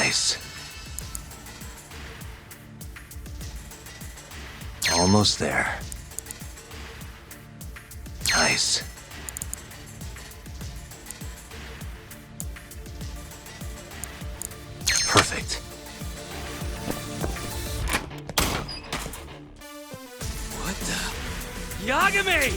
Nice. Almost there. Nice. Perfect. What the? Yagami!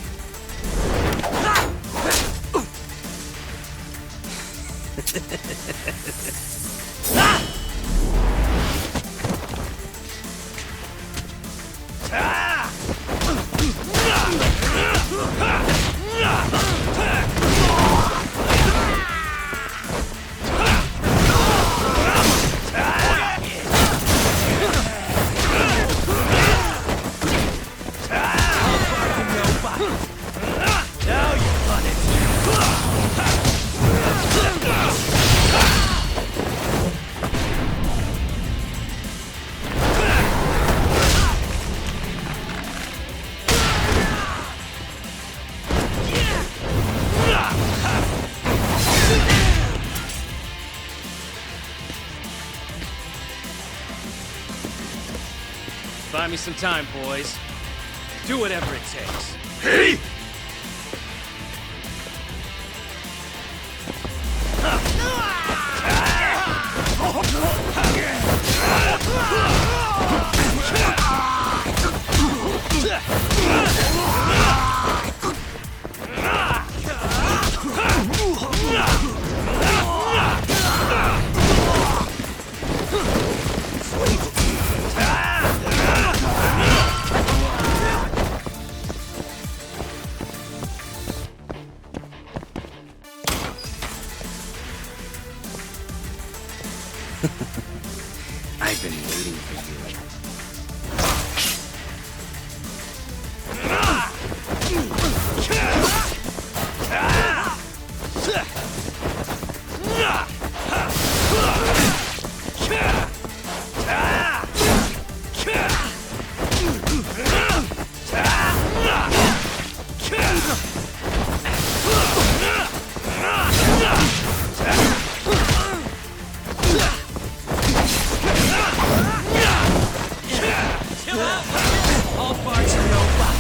Buy me some time, boys. Do whatever it takes. Hey! I've been waiting for you. All parts are no fun.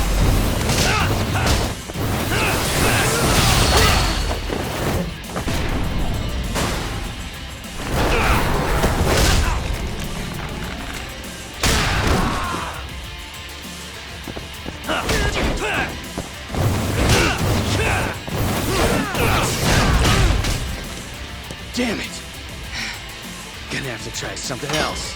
Damn it! Gonna have to try something else.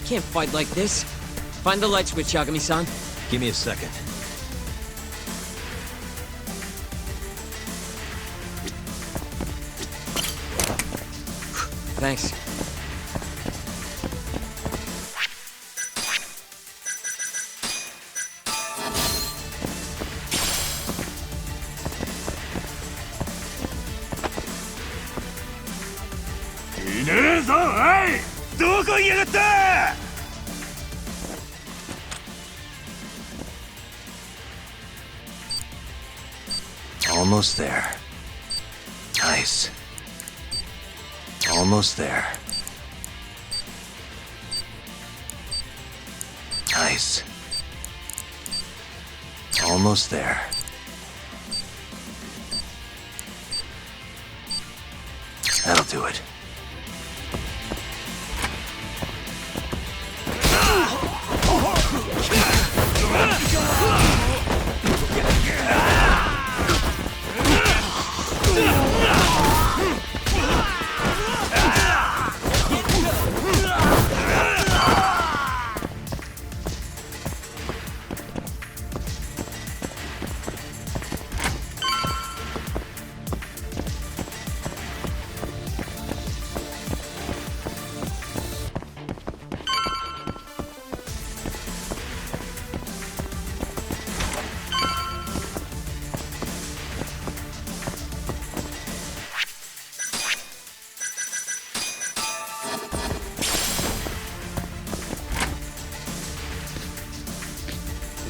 Can't fight like this. Find the light switch, Yagami-san. Give me a second. Thanks. Almost there. Nice. Almost there. Nice. Almost there. That'll do it.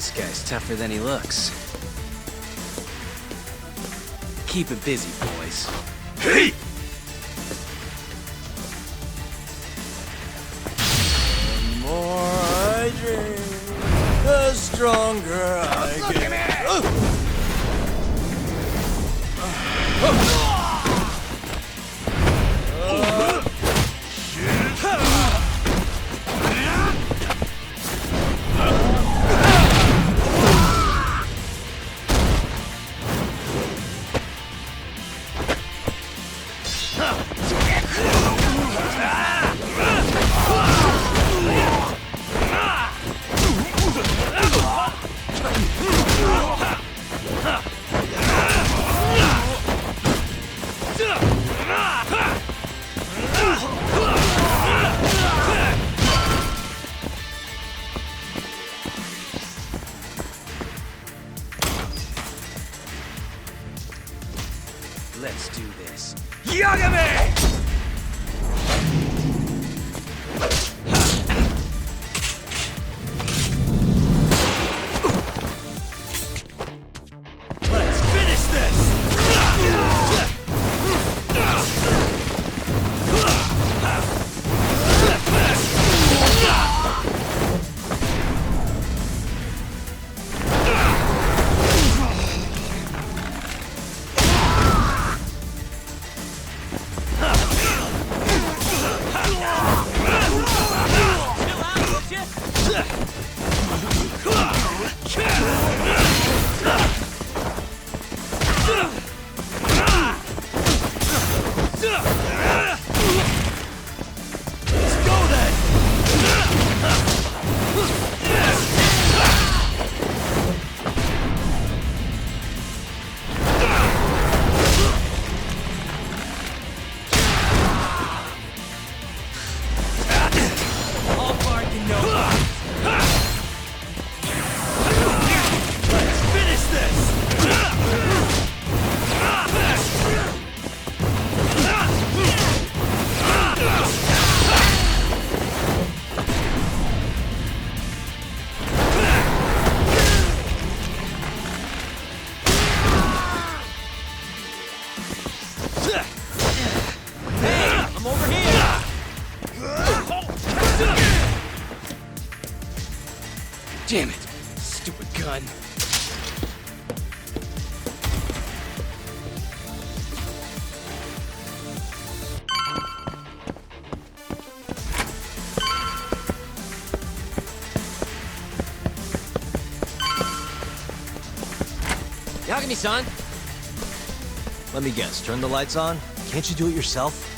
This guy's tougher than he looks. Keep it busy, boys. Hey! The more I drink, the stronger I get. Let's do this. Yagami! Let's finish this! Let's go then! All barking, no Let's finish this! I'm over here! Damn it! Stupid gun. Yagami-san! Let me guess, turn the lights on? Can't you do it yourself?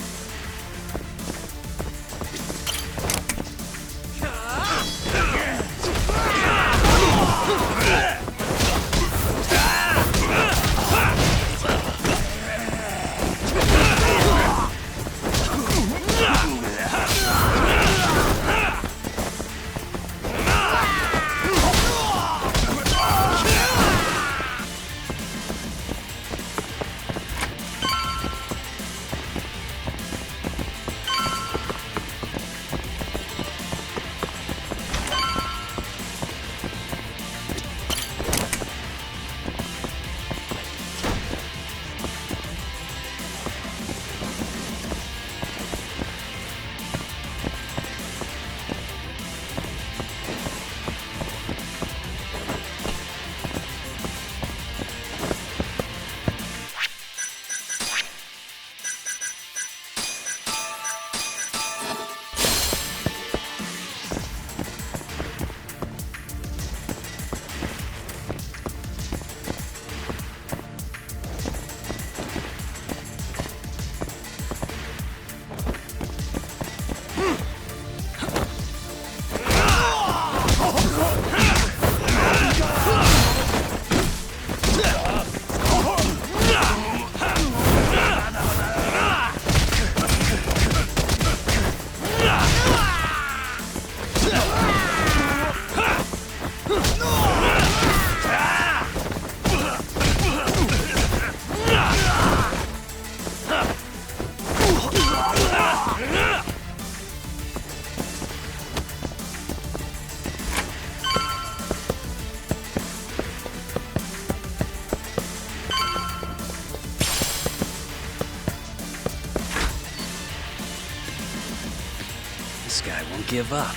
Don't give up.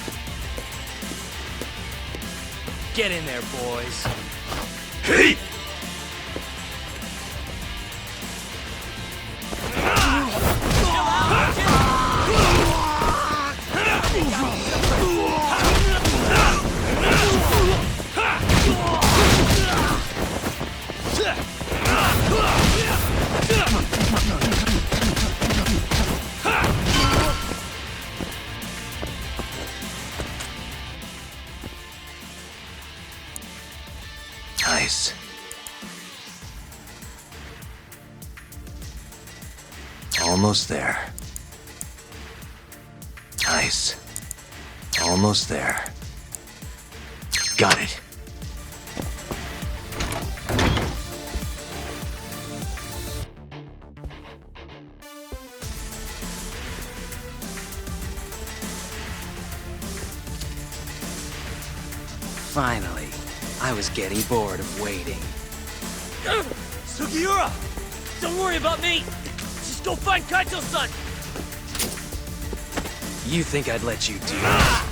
Get in there, boys. Hey! Nice. Almost there. Nice. Almost there. Got it. Finally, I was getting bored of waiting. Sugiura! Don't worry about me! Just go find Kaito-san! You think I'd let you do that?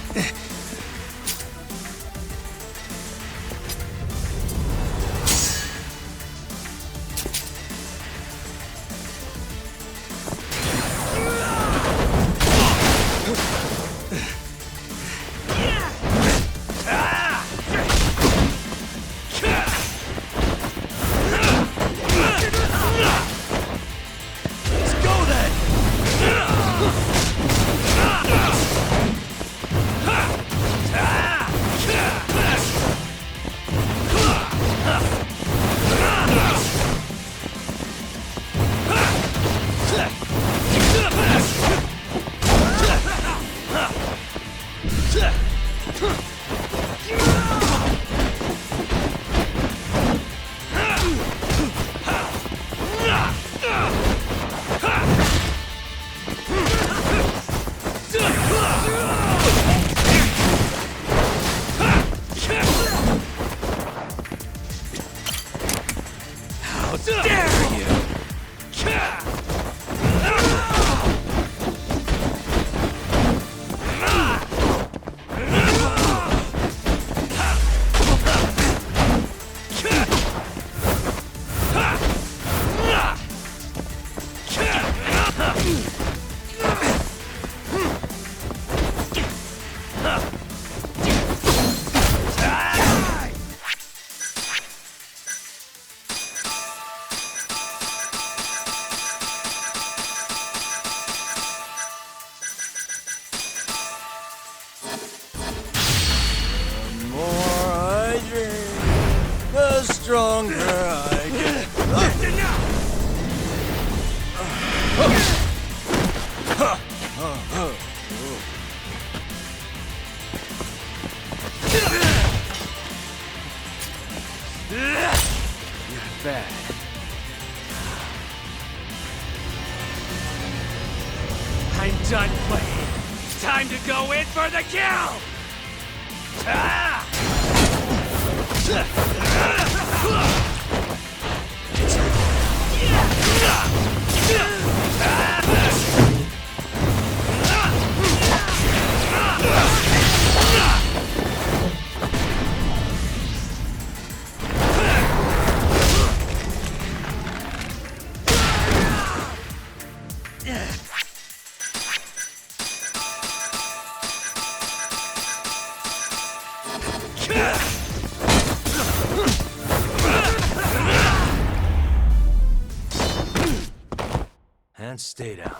How dare you! Stronger I get. Not bad. I'm done playing. Time to go in for the kill! Ah! And stay down.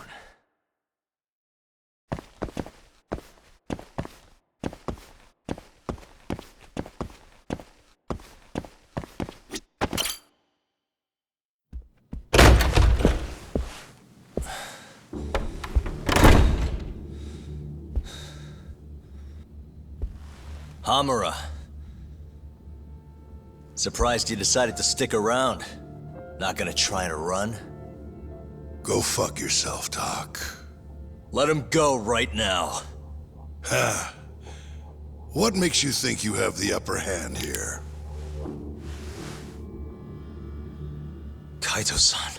Hamura. Surprised you decided to stick around. Not gonna try and run? Go fuck yourself, Doc. Let him go right now. What makes you think you have the upper hand here? Kaito-san.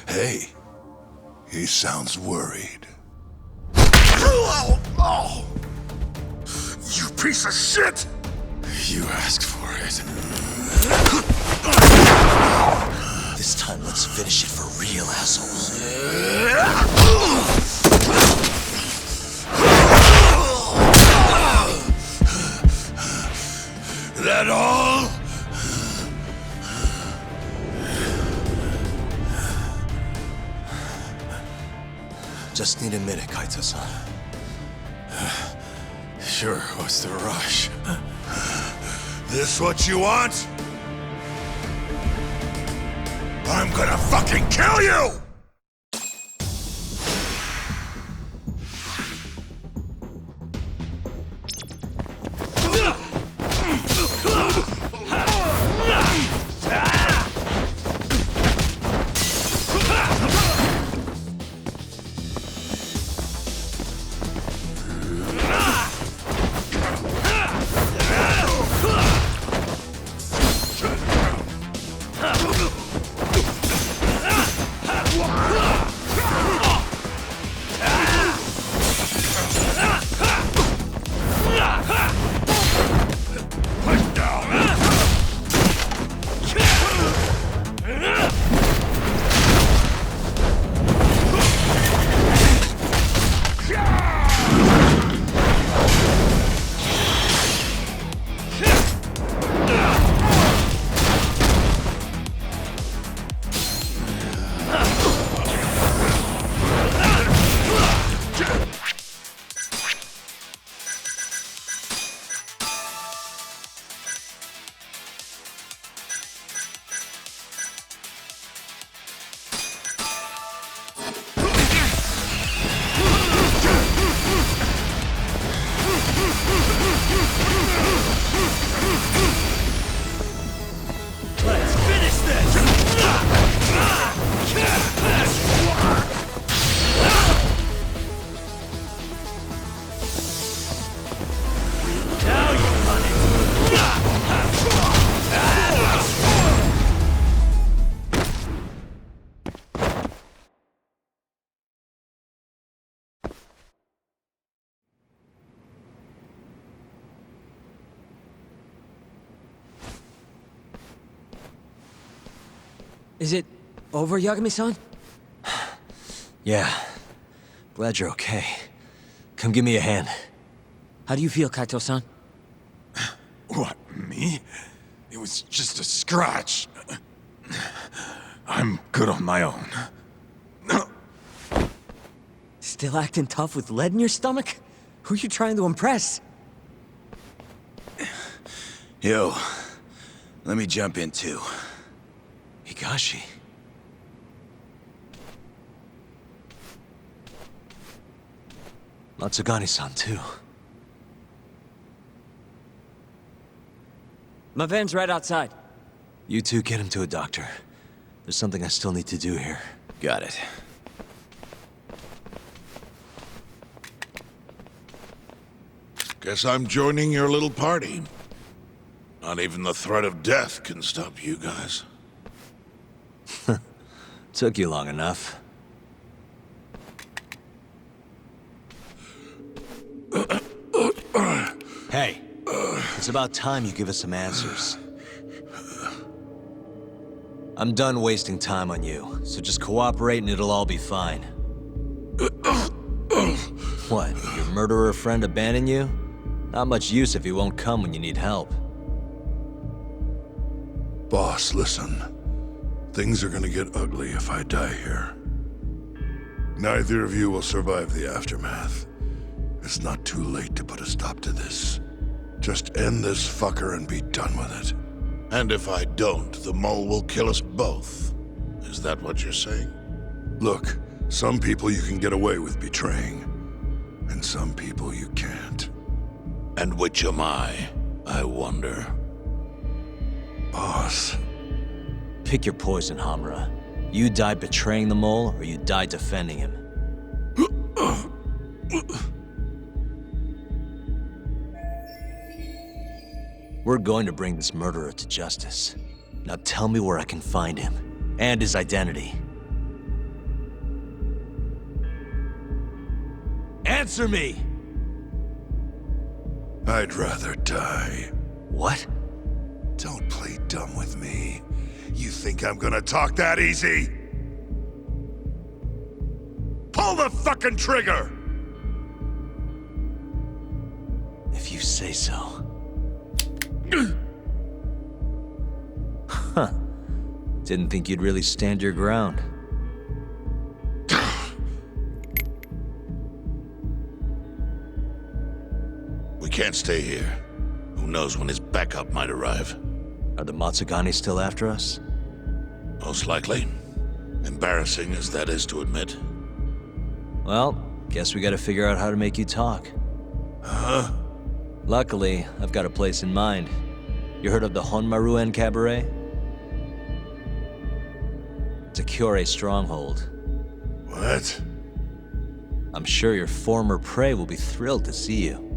Hey, he sounds worried. You piece of shit! You asked for it. This time, let's finish it for real, assholes. That all? Just need a minute, Kaito-san. Sure, what's the rush? This what you want? I'm gonna fucking kill you! Let's finish this! Now you run it! Is it over, Yagami-san? Yeah. Glad you're okay. Come give me a hand. How do you feel, Kaito-san? What, me? It was just a scratch. I'm good on my own. Still acting tough with lead in your stomach? Who are you trying to impress? Yo, let me jump in too. Higashi. Matsugani-san, too. My van's right outside. You two get him to a doctor. There's something I still need to do here. Got it. Guess I'm joining your little party. Not even the threat of death can stop you guys. Took you long enough. Hey, it's about time you give us some answers. I'm done wasting time on you, so just cooperate and it'll all be fine. What, your murderer friend abandon you? Not much use if he won't come when you need help. Boss, listen. Things are gonna get ugly if I die here. Neither of you will survive the aftermath. It's not too late to put a stop to this. Just end this fucker and be done with it. And if I don't, the mole will kill us both. Is that what you're saying? Look, some people you can get away with betraying, and some people you can't. And which am I wonder? Boss. Pick your poison, Hamura. You die betraying the mole, or you die defending him. We're going to bring this murderer to justice. Now tell me where I can find him, and his identity. Answer Answer me! I'd rather die. What? Don't play dumb with me. You think I'm gonna talk that easy? Pull the fucking trigger! If you say so. Huh. Didn't think you'd really stand your ground. We can't stay here. Who knows when his backup might arrive? Are the Matsugani still after us? Most likely. Embarrassing as that is to admit. Well, guess we gotta figure out how to make you talk. Huh? Luckily, I've got a place in mind. You heard of the Honmaruen Cabaret? It's a Kyorei stronghold. What? I'm sure your former prey will be thrilled to see you.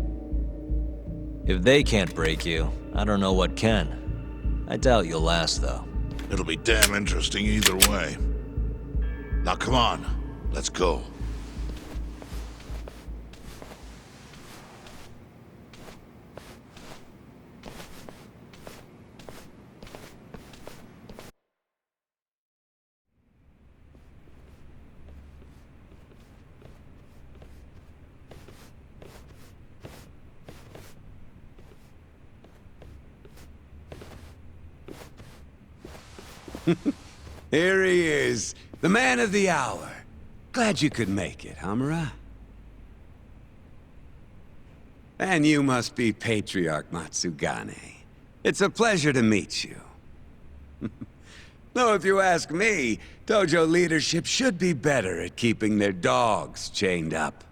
If they can't break you, I don't know what can. I doubt you'll last, though. It'll be damn interesting either way. Now come on, let's go. Here he is, the man of the hour. Glad you could make it, Hamura. And you must be Patriarch Matsugane. It's a pleasure to meet you. Though if you ask me, Dojo leadership should be better at keeping their dogs chained up.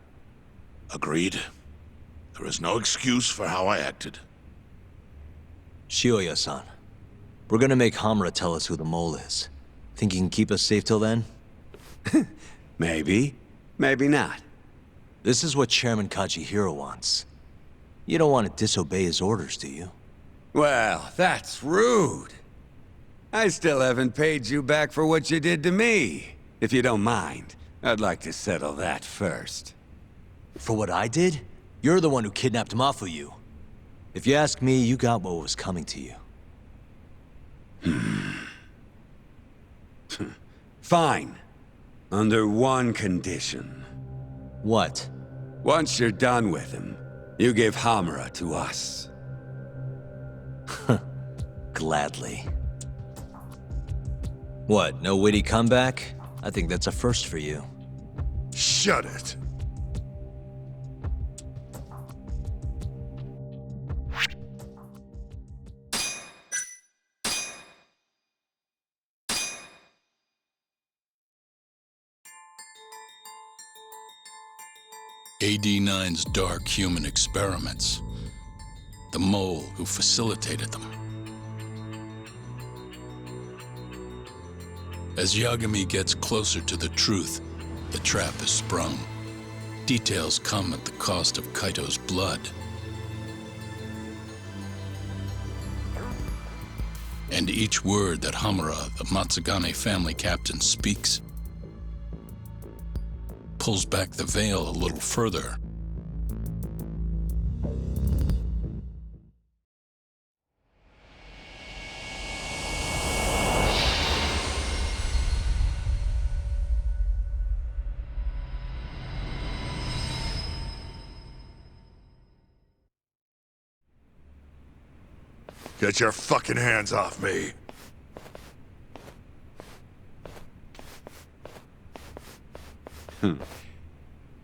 Agreed. There is no excuse for how I acted. Shioya-san, we're gonna make Hamura tell us who the mole is. Think you can keep us safe till then? Maybe, maybe not. This is what Chairman Kajihiro wants. You don't want to disobey his orders, do you? Well, that's rude. I still haven't paid you back for what you did to me. If you don't mind, I'd like to settle that first. For what I did? You're the one who kidnapped Mafuyu. If you ask me, you got what was coming to you. Fine. Under one condition. What? Once you're done with him, you give Hamura to us. Gladly. What, no witty comeback? I think that's a first for you. Shut it. AD-9's dark human experiments. The mole who facilitated them. As Yagami gets closer to the truth, the trap is sprung. Details come at the cost of Kaito's blood. And each word that Hamura, the Matsugane family captain, speaks pulls back the veil a little further. Get your fucking hands off me.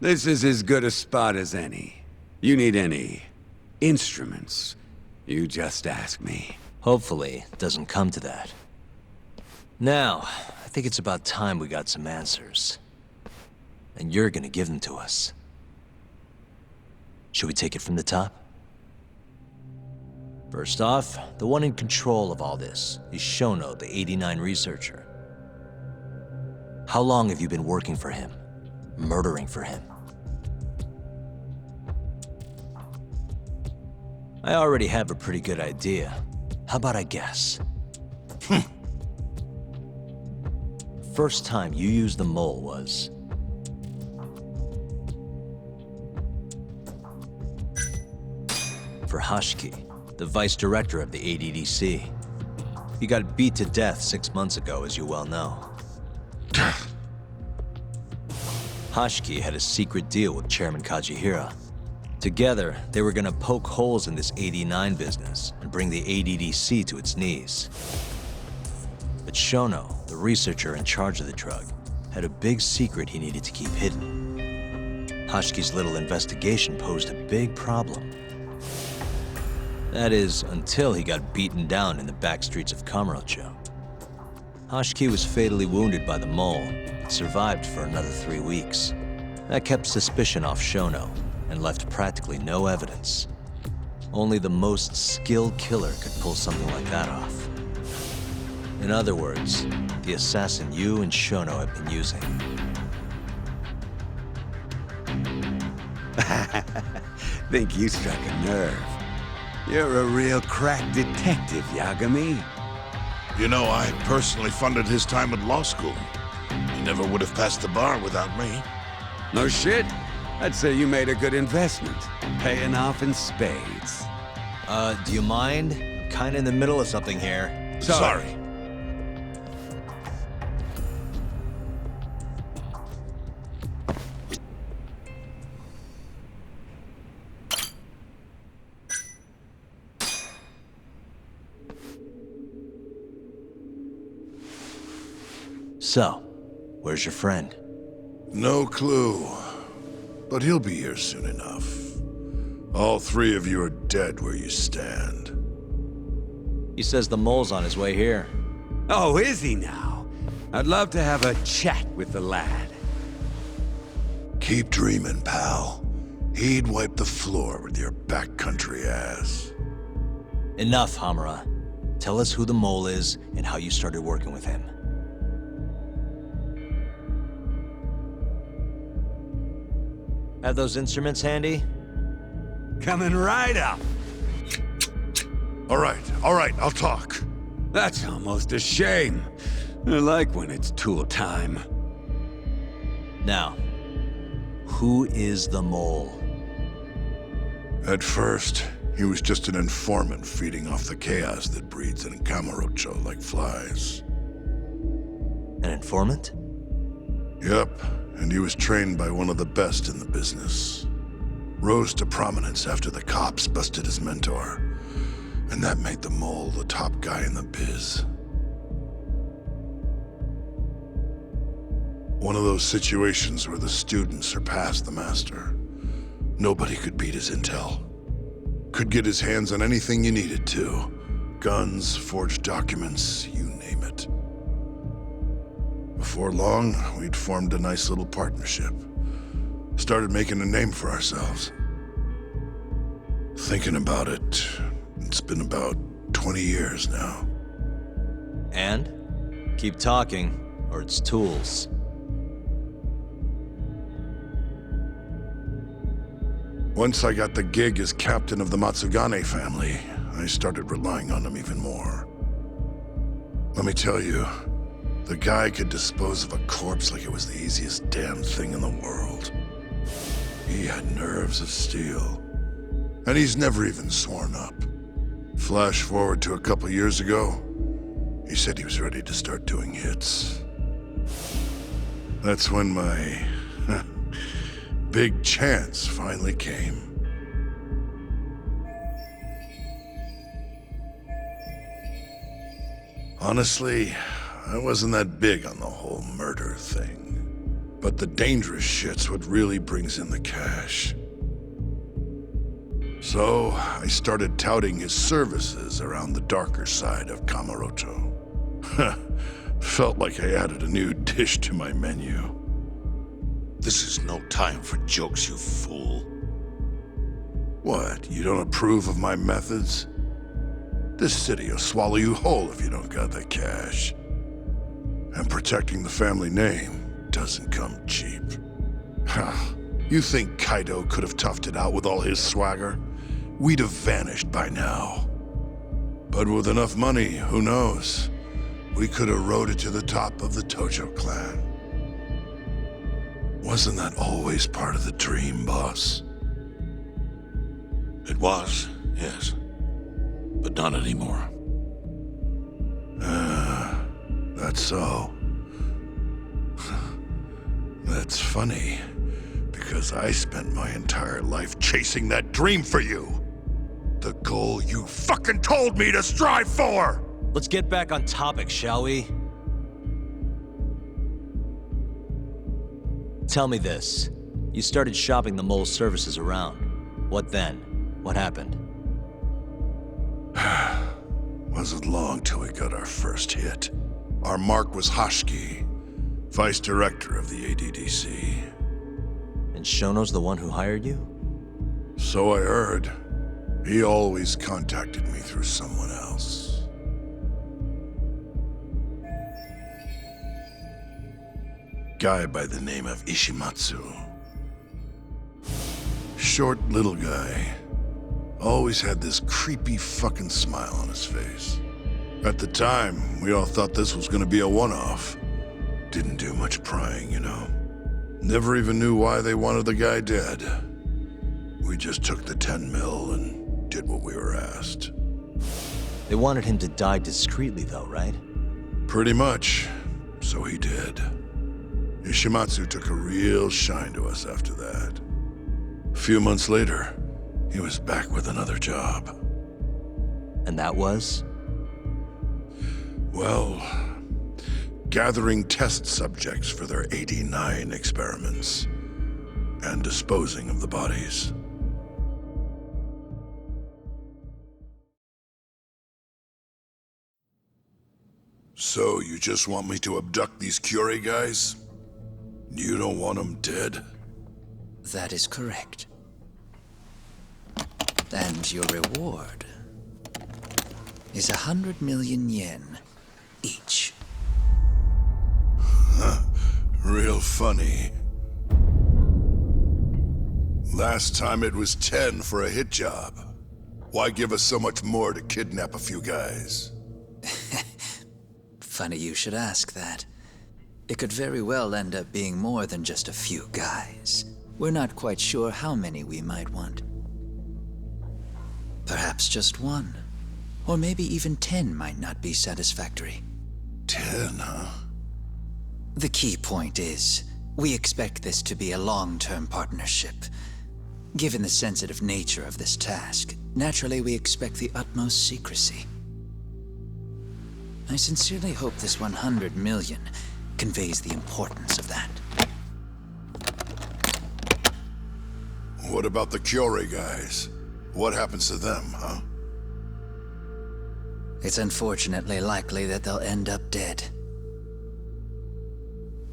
This is as good a spot as any. You need any instruments, you just ask me. Hopefully, it doesn't come to that. Now, I think it's about time we got some answers. And you're gonna give them to us. Should we take it from the top? First off, the one in control of all this is Shono, the 89 researcher. How long have you been working for him? Murdering for him? I already have a pretty good idea. How about I guess? First time you used the mole was... for Hashiki, the vice director of the ADDC. He got beat to death 6 months ago, as you well know. Hashiki had a secret deal with Chairman Kajihira. Together, they were gonna poke holes in this 89 business and bring the ADDC to its knees. But Shono, the researcher in charge of the drug, had a big secret he needed to keep hidden. Hashiki's little investigation posed a big problem. That is, until he got beaten down in the back streets of Kamurocho. Hashiki was fatally wounded by the mole, but survived for another 3 weeks. That kept suspicion off Shono, and left practically no evidence. Only the most skilled killer could pull something like that off. In other words, the assassin you and Shono have been using. Think you struck a nerve. You're a real crack detective, Yagami. You know, I personally funded his time at law school. He never would have passed the bar without me. No shit. I'd say you made a good investment, paying off in spades. Do you mind? Kinda in the middle of something here. Sorry. So, where's your friend? No clue. But he'll be here soon enough. All 3 of you are dead where you stand. He says the mole's on his way here. Oh, is he now? I'd love to have a chat with the lad. Keep dreaming, pal. He'd wipe the floor with your backcountry ass. Enough, Hamura. Tell us who the mole is and how you started working with him. Have those instruments handy? Coming right up. All right, I'll talk. That's almost a shame. I like when it's tool time. Now, who is the mole? At first, he was just an informant feeding off the chaos that breeds in Kamurocho like flies. An informant? Yep, and he was trained by one of the best in the business. Rose to prominence after the cops busted his mentor. And that made the mole the top guy in the biz. One of those situations where the student surpassed the master. Nobody could beat his intel. Could get his hands on anything you needed to. Guns, forged documents, you name it. Before long, we'd formed a nice little partnership. Started making a name for ourselves. Thinking about it, it's been about 20 years now. And? Keep talking, or it's tools. Once I got the gig as captain of the Matsugane family, I started relying on him even more. Let me tell you, the guy could dispose of a corpse like it was the easiest damn thing in the world. He had nerves of steel. And he's never even sworn up. Flash forward to a couple years ago, he said he was ready to start doing hits. That's when my big chance finally came. Honestly, I wasn't that big on the whole murder thing. But the dangerous shit's what really brings in the cash. So, I started touting his services around the darker side of Kamurocho. Felt like I added a new dish to my menu. This is no time for jokes, you fool. What, you don't approve of my methods? This city will swallow you whole if you don't got the cash. And protecting the family name doesn't come cheap. You think Kaido could have toughed it out with all his swagger? We'd have vanished by now. But with enough money, who knows? We could have rode it to the top of the Tojo clan. Wasn't that always part of the dream, boss? It was, Yes. But not anymore. That's so. That's funny, because I spent my entire life chasing that dream for you. The goal you fucking told me to strive for! Let's get back on topic, shall we? Tell me this. You started shopping the mole's services around. What then? What happened? Wasn't long till we got our first hit. Our mark was Hashki, vice director of the ADDC. And Shono's the one who hired you? So I heard. He always contacted me through someone else. Guy by the name of Ishimatsu. Short little guy. Always had this creepy fucking smile on his face. At the time, we all thought this was gonna be a one-off. Didn't do much prying, you know. Never even knew why they wanted the guy dead. We just took the 10 mil and did what we were asked. They wanted him to die discreetly though, right? Pretty much. So he did. Ishimatsu took a real shine to us after that. A few months later, he was back with another job. And that was? Well, gathering test subjects for their 89 experiments and disposing of the bodies. So you just want me to abduct these Curie guys? You don't want them dead? That is correct. And your reward is 100 million yen each. Real funny. Last time it was 10 for a hit job. Why give us so much more to kidnap a few guys? Funny you should ask that. It could very well end up being more than just a few guys. We're not quite sure how many we might want. Perhaps just one. Or maybe even 10 might not be satisfactory. 10, huh? The key point is, we expect this to be a long-term partnership. Given the sensitive nature of this task, naturally we expect the utmost secrecy. I sincerely hope this 100 million conveys the importance of that. What about the Curie guys? What happens to them, huh? It's unfortunately likely that they'll end up dead.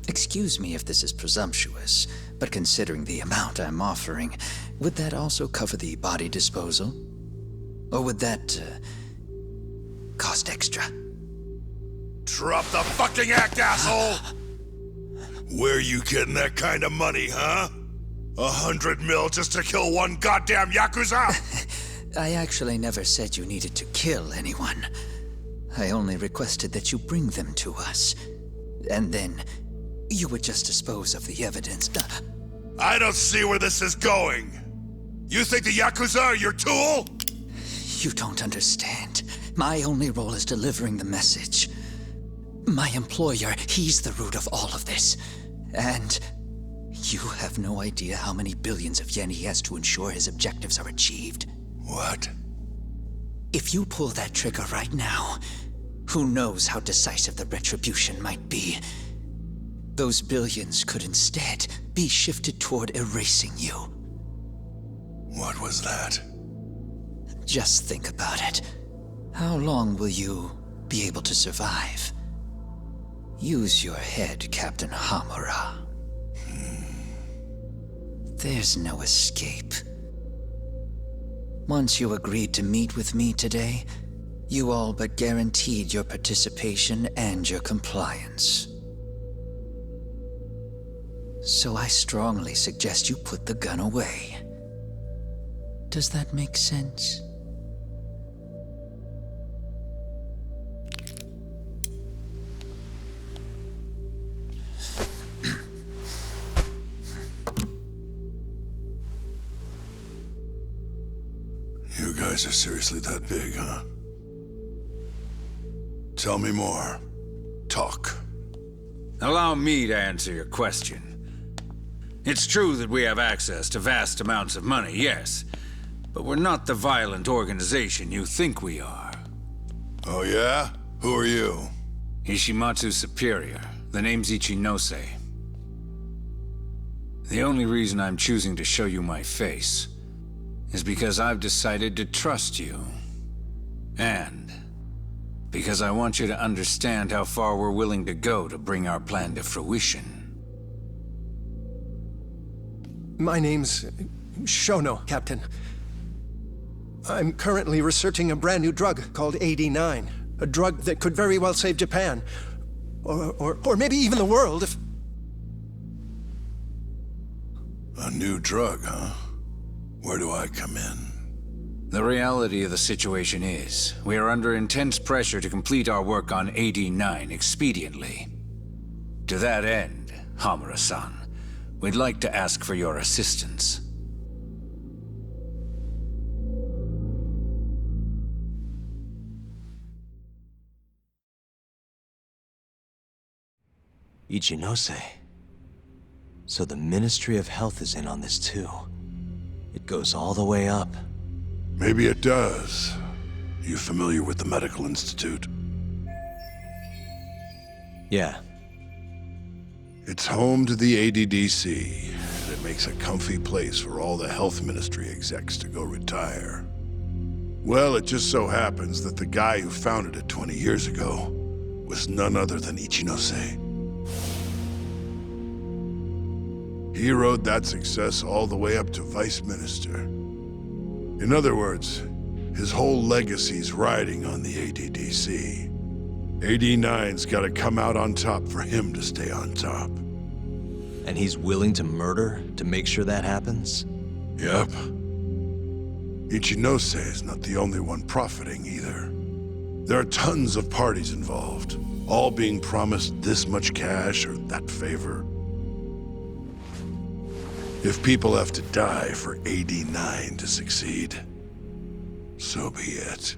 Excuse me if this is presumptuous, but considering the amount I'm offering, would that also cover the body disposal? Or would that, cost extra? Drop the fucking act, asshole! Where you getting that kind of money, huh? 100 mil just to kill one goddamn Yakuza? I actually never said you needed to kill anyone. I only requested that you bring them to us. And then, you would just dispose of the evidence. I don't see where this is going. You think the Yakuza are your tool? You don't understand. My only role is delivering the message. My employer, he's the root of all of this. And you have no idea how many billions of yen he has to ensure his objectives are achieved. What? If you pull that trigger right now, who knows how decisive the retribution might be. Those billions could instead be shifted toward erasing you. What was that? Just think about it. How long will you be able to survive? Use your head, Captain Hamura. There's no escape. Once you agreed to meet with me today, you all but guaranteed your participation and your compliance. So I strongly suggest you put the gun away. Does that make sense? You guys guys are seriously that big, huh? Tell me more. Talk. Allow me to answer your question. It's true that we have access to vast amounts of money, yes. But we're not the violent organization you think we are. Oh yeah? Who are you? Ishimatsu's superior. The name's Ichinose. The only reason I'm choosing to show you my face is because I've decided to trust you. And because I want you to understand how far we're willing to go to bring our plan to fruition. My name's Shono, Captain. I'm currently researching a brand new drug called 89. A drug that could very well save Japan. Or maybe even the world if... A new drug, huh? Where do I come in? The reality of the situation is, we are under intense pressure to complete our work on 89 expediently. To that end, Hamura-san, we'd like to ask for your assistance. Ichinose. So the Ministry of Health is in on this too. It goes all the way up. Maybe it does. You familiar with the Medical Institute? Yeah. It's home to the ADDC, and it makes a comfy place for all the Health Ministry execs to go retire. Well, it just so happens that the guy who founded it 20 years ago was none other than Ichinose. He rode that success all the way up to Vice Minister. In other words, his whole legacy's riding on the ADDC. 89's gotta come out on top for him to stay on top. And he's willing to murder to make sure that happens? Yep. Ichinose is not the only one profiting either. There are tons of parties involved, all being promised this much cash or that favor. If people have to die for 89 to succeed, so be it.